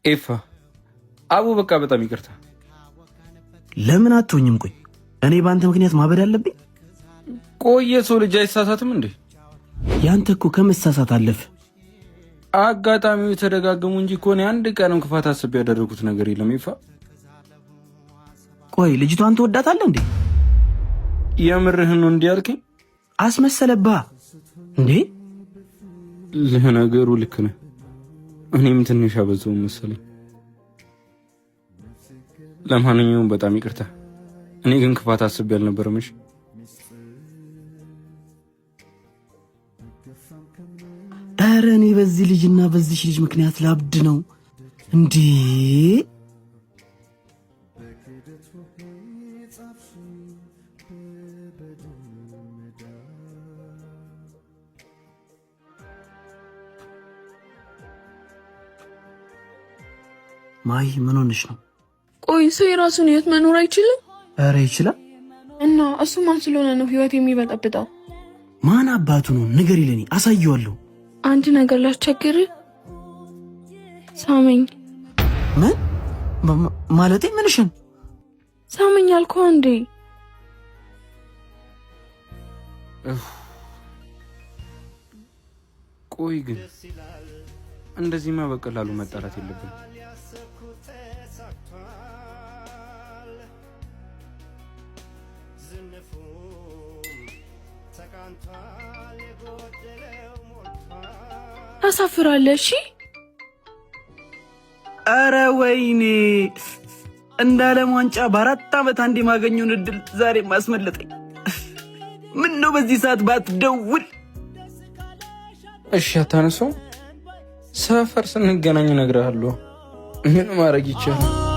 ኤፋ አቡ በቃ በጣም ይቅርታ። ለምን አትሆኝም? ቆይ እኔ በአንተ ምክንያት ማበድ አለብኝ? ቆየ ሰው ልጅ አይሳሳትም እንዴ? ያንተ እኮ ከመሳሳት አለፍ። አጋጣሚው የተደጋገሙ እንጂ እኮ እኔ አንድ ቀንም ክፋት አስቤ ያደረኩት ነገር የለም። ኤፋ ቆይ ልጅቷን ትወዳታለህ እንዴ? የምርህን ነው እንዲህ ያልከኝ? አስመሰለባ እንዴ? ለነገሩ ልክ ነህ። እኔም ትንሽ አበዛው መሰለኝ። ለማንኛውም በጣም ይቅርታ። እኔ ግን ክፋት አስቤ አልነበረም። እሺ ኧረ እኔ በዚህ ልጅና በዚህ ልጅ ምክንያት ላብድ ነው እንዴ? ማይ ምን ሆነሽ ነው? ቆይ ሰው የራሱን ህይወት መኖር አይችልም? ኧረ ይችላል። እና እሱ ማን ስለሆነ ነው ህይወት የሚበጠብጠው? ማን አባቱ ነው? ንገሪ፣ ለኔ አሳየዋለሁ። አንድ ነገር ላስቸግር። ሳመኝ። ምን ማለቴ? ምንሽን? ሳመኝ አልኩህ እንዴ? ቆይ ግን እንደዚህማ በቀላሉ መጣላት የለብንም። ታሳፍራለህ። እሺ ኧረ ወይኔ እንደ ዓለም ዋንጫ በ4 ዓመት አንዴ ማገኘውን እድል ዛሬ ማስመለጠኝ። ምን ነው በዚህ ሰዓት ባትደውል? እሺ አታነሳው? ሰፈር ስንገናኝ እነግርሃለሁ። ምን ማድረግ ይቻላል?